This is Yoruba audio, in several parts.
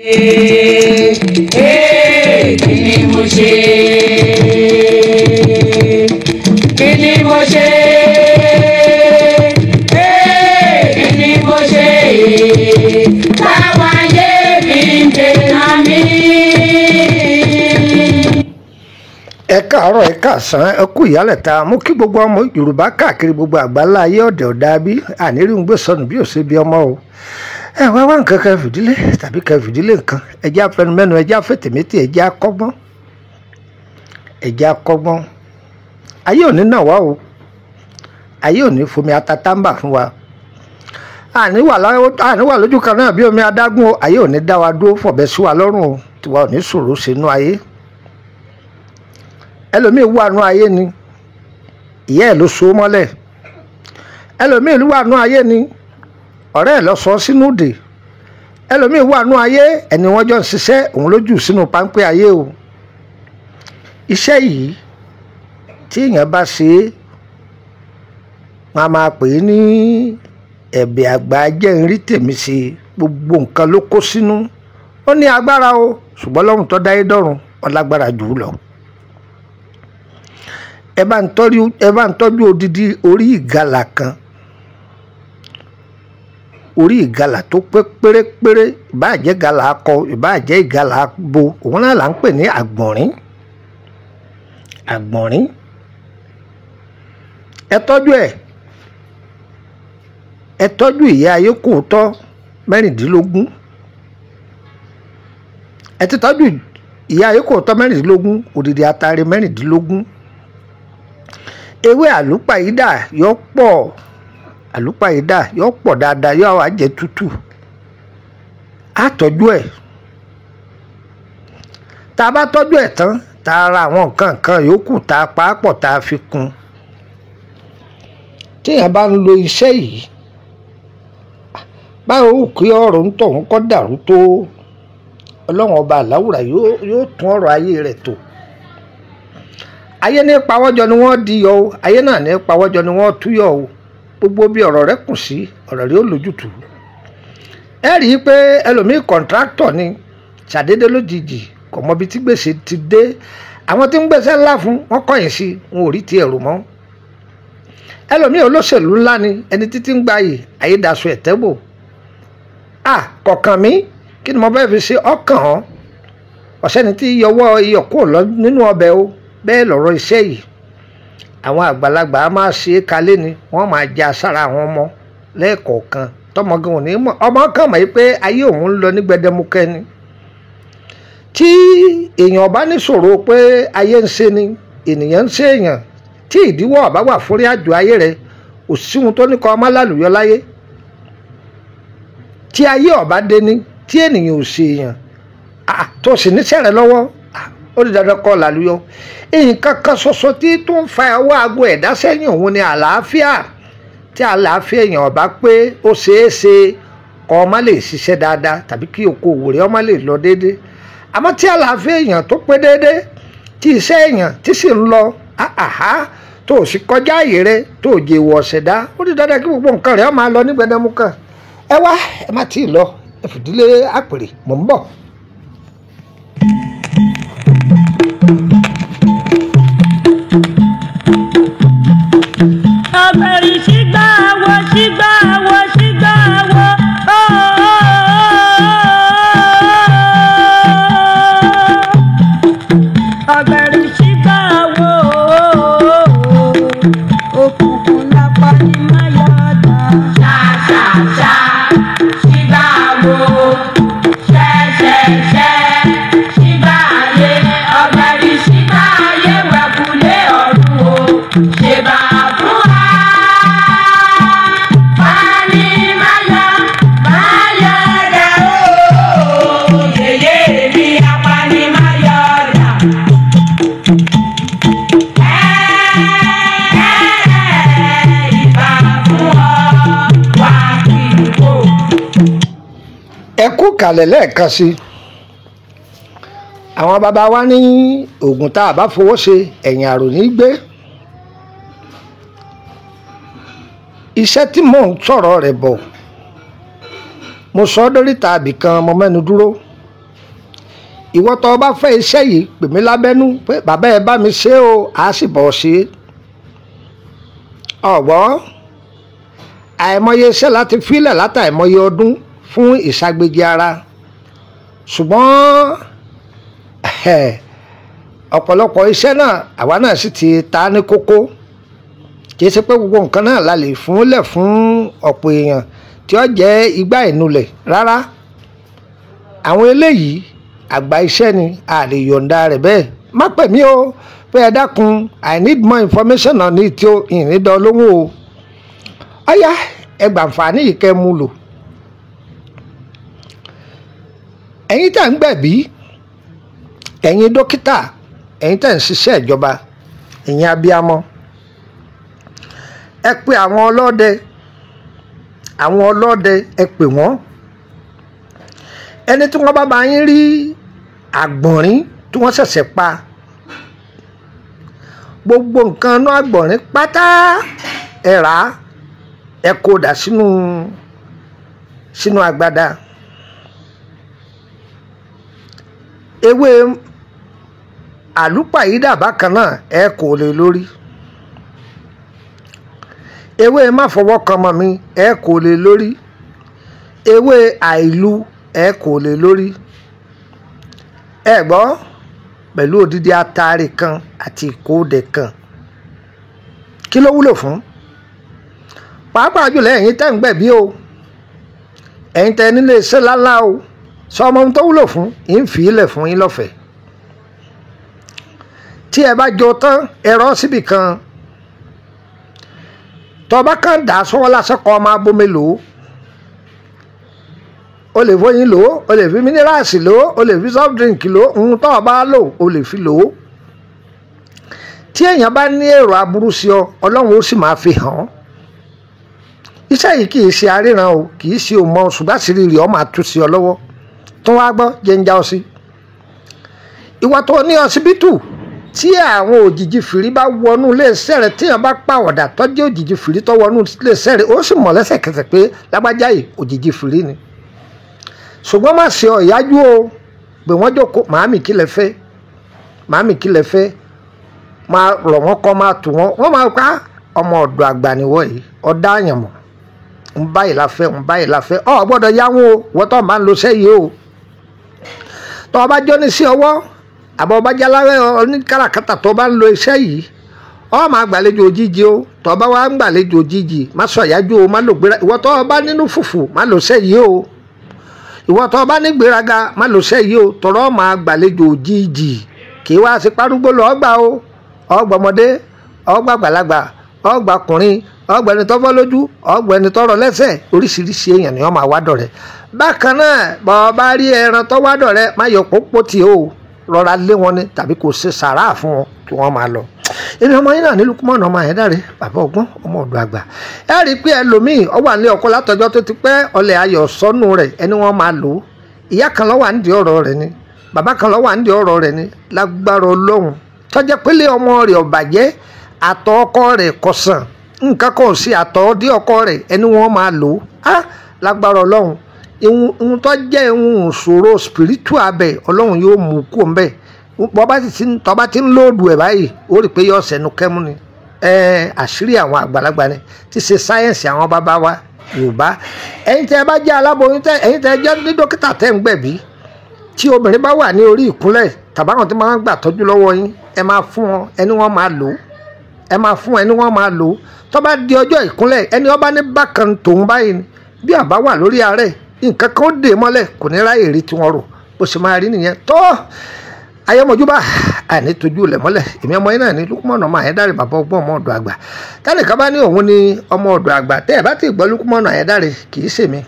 Kí ni mo ṣe? Kí ni mo ṣe? Kí ni mo ṣe? Táwọn ayé mi ń dènà mí. Ẹ káàárọ̀, ẹ káàsán, ẹ kú ìyálẹ̀ta. Mo kí gbogbo ọmọ Yorùbá káàkiri gbogbo àgbáńlá ayé ọ̀dẹ̀ ọ̀dà bí àníríhun gbé sọnù bí ò ṣe bí ọmọ o. Ẹ wá nǹkan kan fìdílé tàbí kan fìdílé nǹkan, ẹjẹ́ afẹnumẹ́nu, ẹjẹ́ afẹ́tẹ̀mẹ́tì, ẹjẹ́ akọ́gbọ́n, ẹjẹ́ akọ́gbọ́n. Ayé òní náà wá o, ayé òní fomi atatamba fún wa. Àní wà lójú kan náà bí omi adágún o, ayé òní dá wa dúró fọ̀bẹ sí wa lọ́rùn o, tiwa òní ṣòro sínú ayé. Ẹlòmíì wà nú ayé ni ìyá ẹ̀ ló so mọ́lẹ̀, ẹlòmíì wà nú ayé ni ọ̀rẹ́ ẹ̀ lọ sọ sínú dè, ẹlòmíì wà nú ayé ẹni wọ́n jọ ń ṣiṣẹ́ òun lójú sínú páńpẹ́ ayé o. Iṣẹ́ yìí tí èèyàn bá ṣe é wọn a máa pè é ní ẹ̀bẹ̀ àgbà jẹ́ ń rí tèmi ṣe, gbogbo nǹkan ló kó sínú. Ó ní agbára o, ṣùgbọ́n lọ́run tó dáyé dọ́run ọlágbára jù ú lọ. Ẹ bá ń tọ́jú odidi orí ìgalà kan, orí ìgalà tó pé pérépéré, ìbáà jẹ́ ìgalà akọ ìbáà jẹ́ ìgalà abo, òun náà là ń pè ní àgbọ̀nrín. Àgbọ̀nrín ẹ tọ́jú ẹ̀, ẹ tọ́jú ìyá ayé kò tọ́ mẹ́rìndínlógún, ẹ ti tọ́jú ìyá ayé kò tọ́ mẹ́rìndínlógún, odidi atare mẹ́rìndínlógún. Ewé àlùpàyídà yọ pọ̀, àlùpàyídà yọ pọ̀ dáadáa, yọ wá jẹ́ tútù. Á tọ́jú ẹ̀, tá a bá tọ́jú ẹ̀ tán, tá a ra àwọn nǹkan kan yòókù tá a pa á pọ̀ tá a fi kún. Téèyàn bá ń lo iṣẹ́ yìí, báwo kí ọ̀rọ̀ ń tọ̀hún kọ́ dàrú tó, Ọlọ́run ọba àláwùrà yóò tún ọ̀rọ̀ ayé rẹ̀ tò. Ayé ní pawọ́jọ ni wọ́n di yọ o, ayé náà ní pawọ́jọ ni wọ́n tú yọ o. Gbogbo bí ọ̀rọ̀ rẹ̀ kù sí, ọ̀rọ̀ rẹ̀ ó lójútùú. Ẹ rí i pé ẹlòmíì kọ̀ǹtráktọ̀ ni, ṣàdédé lójijì kò mọ ibi tí gbèsè ti dé. Àwọn tí ń gbèsè ńlá fún wọn kọ̀yìn sí, wọn ò rí ti ẹ̀rù mọ́. Ẹlòmíì olóṣèlú ńlá ni, ẹni títí ń gbayì ayédàsọ ẹ̀tẹ́bò. Kọ̀ọ̀kan mi kí ni mo bẹ́ẹ̀ fi ṣe ọkàn hàn, ọ̀sẹ́ni tí yọwọ́ iyọ̀ kúrò nínú ọbẹ̀ o. Bẹ́ẹ̀ lọ̀rọ̀ iṣẹ́ yìí, àwọn àgbàlagbà á máa ṣe é kalẹ̀ ni, wọ́n máa ja sára àwọn ọmọ lẹ́ẹ̀kọ̀ọ̀kan tọmọgan ò ní mọ̀. Ọmọ kan mọ̀ pé ayé òun ń lọ ní gbẹdẹmukẹ ni. Tí èèyàn bá níṣòro pé ayé ń ṣe ni, ènìyàn ń ṣe èèyàn, tí ìdíwọ́ ọ̀bá wà fúnrí àjò ayé rẹ̀, kò sí ohun tó ní kọ́ ọmọ lálùyọ láyé. Tí ayé ọ̀bá dé ni, tí ènìyàn ò ṣe èèyàn, tó sì níṣẹ́ rẹ̀ lọ́wọ́, ó di dandan kọ́ lálùyọ. Nǹkan kan ṣoṣo tí tó ń fa ọwọ́ aago ẹ̀dá sẹ́yìn òun ni àlàáfíà. Tí àlàáfíà èèyàn ọ̀bá pé ó ṣeé ṣe kọ́ ọmọ lè ṣiṣẹ́ dáadáa tàbí kí okòwò rẹ̀ ọmọ lè lọ déédéé. Àmọ́ tí àlàáfíà èèyàn tó pé déédéé, tí iṣẹ́ èèyàn tí sì ń lọ tó sì kọjá àyè rẹ̀ tó jẹ ìwọ̀ ọ̀sẹ̀dá, ó di dandan kí gbogbo nǹkan rẹ̀ máa lọ ní gbẹdẹmukàn. Ẹ wá, ẹ má tíì lọ, ẹ fìdílé àpèrè, mò ń bọ̀. Ọ̀gbẹ̀rì sígbà wo sígbà wo sígbà wo ọ̀gbẹ̀rì sígbà wo òkùnkùn lápá ní máyọ̀dá. Ṣàṣàṣà sígbà wo, ṣẹ̀ṣẹ̀ṣẹ̀ sígbà ayé, ọ̀gbẹ̀rì sígbà ayé wẹ̀kúlé ọ̀run o. Ṣé bá Ẹ kú kàlẹ̀ lẹ́ẹ̀kan sí. Àwọn bàbá wa ní oògùn tá a bá fowó ṣe ẹ̀yìn àrò ní gbé. Iṣẹ́ tí mò ń sọ̀rọ̀ rẹ̀ bọ̀, mo sọ ọ́ dóríta àbìkan mo mẹ́nu dúró. ìwọ tó bá fẹ́ iṣẹ́ yìí pè mí lábẹ́nú pé bàbá ẹ bá mi ṣe o á sì bọ̀ ṣe ọ̀gbọ́ àìmọye iṣẹ́ láti fílẹ̀ látàìmọye ọdún fún ìṣàgbéjì ara ṣùgbọ́n ọ̀pọ̀lọpọ̀ iṣẹ́ náà àwa náà sì ti ta ní kókó kì í ṣe pé gbogbo nǹkan náà la lè fúnlẹ̀ fún ọ̀pọ̀ èèyàn tí ó jẹ́ igbá ìnulẹ̀ rárá àwọn eléyìí àgbà iṣẹ́ ni a lè yọ̀ǹda rẹ̀ bẹ́ẹ̀ má pè mí o pé ẹ dákun I need more information on it o ìrìndọ̀ lóhùn o ọ̀yá ẹ gbàǹfààní yìí kẹ́ mú lò ẹ̀yin tẹ̀ ń gbẹ̀bí ẹ̀yin dókítà ẹ̀yin tẹ̀ ń ṣiṣẹ́ ìjọba ẹ̀yin abiyamọ ẹ pè àwọn ọlọ́dẹ ẹ pè wọ́n ẹni tí wọ́n bá yín rí àgbọ̀nrín tí wọ́n ṣẹ̀ṣẹ̀ pa gbogbo nǹkan náà àgbọ̀nrín pátá ẹ rà á ẹ kó dà sínú agbada ewé àlùpàyídà bákan náà ẹ kò lè lórí ewé má fọwọ́ kan mọ́ mi ẹ kò lè lórí ewé àìlú ẹ kò lè lórí ẹ gbọ́ pẹ̀lú odidi atare kan àti ìkóòdẹ kan kí ló wúlò fún pàápàá jùlọ ẹ̀yin tẹ́ ń gbẹ̀bí o ẹ̀yin tẹ́ nílé iṣẹ́ lálá o sọ ọmọ ohun tó wúlò fún yín fi ilẹ̀ fún yín lọ́fẹ̀ẹ́ tí ẹ bá jọ tán ẹ rọ́ síbì kan tọba kan dà sọ́wọ́ lásán kọ́ ọmọ abomi lò ó o lè fọyín lò ó o lè fi mínírààsì lò ó o lè fi soft drink lò ó ohun tó o bá lò o lè fi lò ó tí èèyàn bá ní èrò aburú sí ọ ọlọ́run ó sì máa fi hàn án iṣẹ́ yìí kì í ṣe aríran o kì í ṣe òmọ ṣùgbọ́n àṣírí rẹ̀ ọ máa tú sí ọ lọ́wọ́ tó wá gbọ́ jẹ́ ń já ọ sí ìwọ tó ní ọsibítù tí àwọn òjijì fìrí bá wọnú iléeṣẹ́ rẹ̀ tíyàn bá pàwọ̀dà tọ́jú òjijì fìrí tó wọnú iléeṣẹ́ rẹ̀ ó sì mọ̀ lẹ́sẹ̀kẹsẹ̀ pé lágbájá yìí òjijì fìrí ni ṣùgbọ́n má ṣe ọ̀yájú o pé wọ́n jókòó màámi kí lẹ fẹ́ máa rọ̀ wọ́n kọ́ máa tù wọ́n máa pa ọmọ ọ̀dọ̀ àgbà nìwọ̀ yìí ọ̀dá àyànmọ̀ ń báyìí la fẹ́ ọ gbọ́dọ̀ yáwọn o wọ́n tó máa ń lo sẹ́yìí o tó o bá jọ́ ní sí ọwọ́ àbọ̀ ọba jáláwẹ́ oníkàràkátà tó bá ń lo iṣẹ́ yìí ọ máa gbàlejò òjijì o tó bá wá ń gbàlejò òjijì má sọ ìyájú o má lò gbéra ìwọ tó bá nínú fùfù má lò iṣẹ́ yìí o ìwọ tó bá ní gbéraga má lò iṣẹ́ yìí o tọrọ máa gbàlejò òjijì kì í wá sí parúgbó lọ ọgbà o ọgbọmọdé ọgbà gbàlagbà ọgbà ọkùnrin ọgbà ẹni tó fọ́ lójú ọgbà ẹni tó rọ lẹ́sẹ̀ oríṣiríṣi èèyàn ni wọ́n máa wádọ̀ rẹ̀ bákan náà bọ́ bá rí ẹran tó wádọ̀ rẹ̀ má yọ pópó tì o rọra lé wọn ni tàbí kò ṣe sàrà fún wọn kí wọ́n máa lọ èmi ọmọ yín náà ní Lukumon ọmọ Ayédáre bàbá ọgbọ́n ọmọ ọ̀dọ̀ àgbà ẹ rí i pé ẹlòmíì ọ wà ní ọkọ látọjọ́ tó ti pẹ́ ọlẹ̀ ayọ̀ sọ́nù rẹ̀ ẹni wọ́n máa lò ó ìyá kan ló wà nídìí ọ̀rọ̀ rẹ̀ ni bàbá kan ló wà nídìí ọ̀rọ̀ rẹ̀ ni lágbára Ọlọ́run tọ́jẹ́ pélé ọmọ rẹ̀ ọ̀bàjẹ́ àtọ̀ ọkọ rẹ̀ kọsàn nǹkan kan sí àtọ̀ dí ọkọ rẹ̀ ẹni wọ́n máa lò ó lágbára Ọlọ́run ìhun tó jẹ́ ìhun ìṣòro spiritual abẹ Ọlọ́run yóò mú kó ń bẹ̀ tọ́ba ti ń lóòdù ẹ̀ báyìí ó rí i pé yóò sẹ́nu kẹ́mú ni àṣírí àwọn àgbàlagbà ni ti ṣe sáyẹ́ǹsì àwọn bàbá wa Yorùbá ẹ̀yin tẹ́ ẹ bá jẹ́ aláboyún ẹ̀yin tẹ́ ẹ jẹ́ ní dókítà tẹ́ ń gbẹ̀bí tí obìnrin bá wà ní orí ìkúnlẹ̀ tàbáwọn tí máa ń gbà tọ́jú lọ́wọ́ yín ẹ máa fún wọn ẹni wọ́n máa lò ó tó bá di ọjọ́ ìkúnlẹ̀ ẹni ọba ní bákan tòun báyìí ni bí àbá wà lórí àárẹ̀ nǹkan kan ó dè mọ́lẹ̀ kò ní ráyè rí tí wọ́n rò bó ṣe máa rí nìyẹn tó ayémọ̀júbà àní tójú lẹ̀ mọ́lẹ̀ èmi ọmọ yín náà ní Lukumon ọmọ Ayédáre bàbá ọgbọ́n ọmọ ọ̀dọ̀ àgbà tẹ́nìkan bá ní òun ní ọmọ ọ̀dọ̀ àgbà tẹ́ ẹ̀ bá ti gbọ́ Lukumon Ayédáre kì í ṣèmi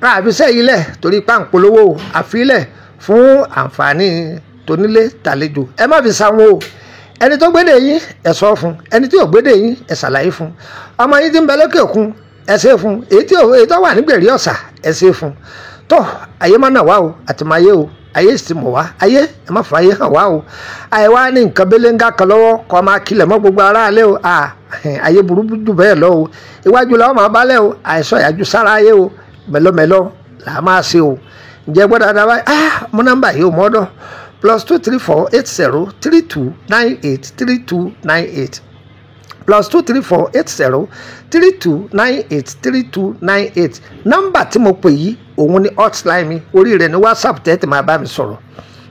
àfisẹ́ yìí lẹ̀ torí páńpolówó àfilẹ̀ fún àǹfààní tonílé tàlejò ẹ má fi sáwọn o ẹni tó gbédè yín ẹ sọ fún ẹni tí ò gbédè yín ẹ ṣàlàyé fún ọmọ yín tí ń bẹ lókè òkun ẹ ṣe fún èyí tó wà nígbèrè ọ̀sà ẹ ṣe fún tó ayé má nà wá o àti máa yé o ayé sì mọ̀ wá ayé ẹ má fà ayé hàn wá o àyè wá ní nǹkan belenga kan lọ́wọ́ kọ́ máa kilẹ̀ mọ́ gbogbo aráalé o ayé burú jù bẹ́ẹ̀ lọ o iwájú làwọn máa balẹ̀ o àìsàn ìyájú sára ayé o mẹ́lọ́mẹ́lọ́ là á máa ṣe o ǹjẹ́ gbọ́dọ̀ dáadáa báyìí mú nọ́mbà yìí o mọ́dọ̀ +234 80 32 98 32 98 +234 80 32 98 32 98. nọ́mbà tí mo pè yìí òun ni hotline mi, orí rẹ̀ ní WhatsApp tẹ́tí máa bá mi sọ̀rọ̀.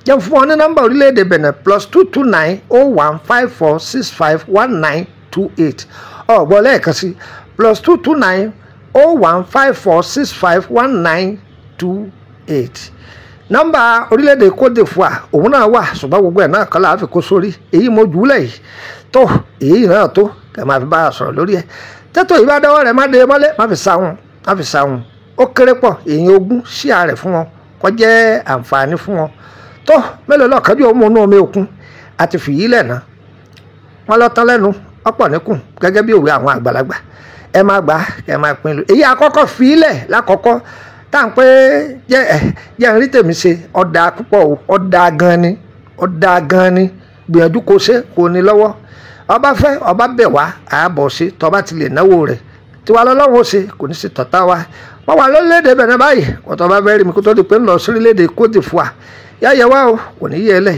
jẹ́ fún wọn ní nọ́mbà orílẹ̀-èdè Benin +229 01 54 65 1928. ọ̀gbọ́n lẹ́ẹ̀kan sí +229 01 54 65 1928. nọ́mbà orílẹ̀-èdè Côte d'Ivoire òun náà wà, ṣùgbọ́n gbogbo ẹ̀ náà kọ́ la fi kó sórí èyí mo jùúlẹ̀ yìí tó èyí náà tó kẹ́ máa fi bá a sọ̀rọ̀ lórí ẹ̀. tẹ́tọ̀ yìí bá dọ́wọ́ rẹ̀ má dé mọ́lẹ̀ má fi sáwọn ó kéré pọ̀ èyí 20 ṣíà rẹ̀ fún wọn kó jẹ́ àǹfààní fún wọn. tó mélòó lọ́kànjú òun mú inú omi òkun àti fìyí lẹ́nà wọn lọ tán lẹ́nu ọ̀pọ̀ níkùn gẹ́gẹ́ bí òwe àwọn àgbàlagbà. ẹ máa gbà ẹ máa pín lò èyí àkọ́kọ́ fìílẹ̀ lákọ́kọ́ tá à ń pé jẹ́ ń rí tèmi ṣe ọ̀dà púpọ̀ o, ọ̀dà gan ni gbìyànjú kó ṣe kó ní lọ́wọ́. ọba fẹ́ ọba bẹ̀ wá àábọ̀ ṣe tọba ti lè náwó rẹ̀ tiwa lọ́lọ́run ó ṣe kò ní sí tọ̀tá wa. wọ́n wà lórílẹ̀‐èdè Benin báyìí wọ́n tọ́ bá bẹ́ẹ̀ rí mi kó tó di pé ń lọ sí orílẹ̀‐èdè Côte d'Ivoire yáyẹ wá o kò ní yẹ lẹ̀.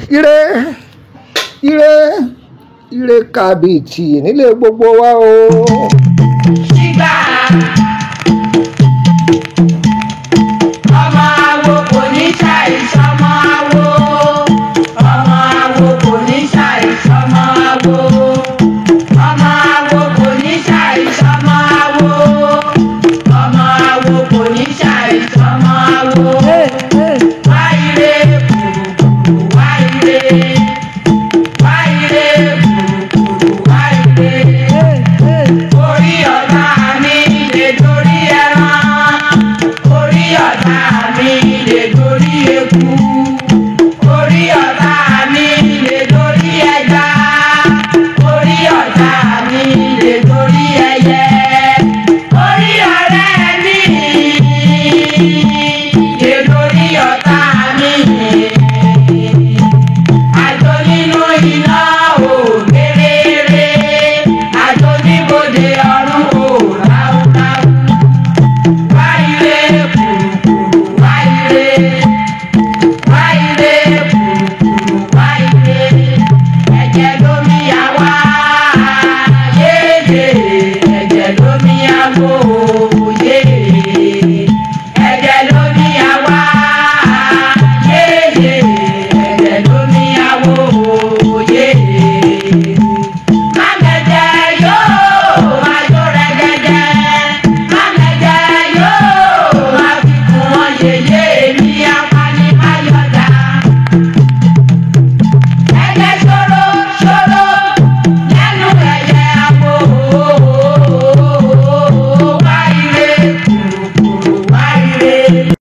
ire kàbìtì nílé gbogbo wa o. Ṣígbà ọmọ awo kò ní ṣàìsàn ọmọ awo, ọmọ awo kò ní ṣàìsàn ọmọ awo, ọmọ awo kò ní ṣàìsàn ọmọ awo, ọmọ awo kò ní ṣàìsàn ọmọ awo. Wáyé kùrùkùrù wáyé, wáyé kùrùkùrù wáyé. Orí ọ̀tá mi lè dorí ẹran, orí ọ̀tá mi lè dorí eku, orí ọ̀tá mi lè dorí ẹja, orí ọ̀tá mi lè dorí ẹyẹ, orí ọ̀rẹ́ mi lè dorí ọ̀tá mi. Àjò nínú iná ò kéré, àjò níbodè ọ̀run ò ráúráú. Wáyé kùrùkùrù wáyé, wáyé kùrùkùrù wáyé. Ẹ̀jẹ̀ lómi àwa yéyé, ẹ̀jẹ̀ lómi àwo yéyé, ẹ̀jẹ̀ lómi àwa yéyé, ẹ̀jẹ̀ lómi àwo yéyé. Mámẹ́jẹ yóò máa jó rẹ́gẹ́dẹ́, mámẹ́jẹ yóò máa fi kún wọn yèyé mi apanimayọ̀dá. Ẹ̀jẹ̀ tó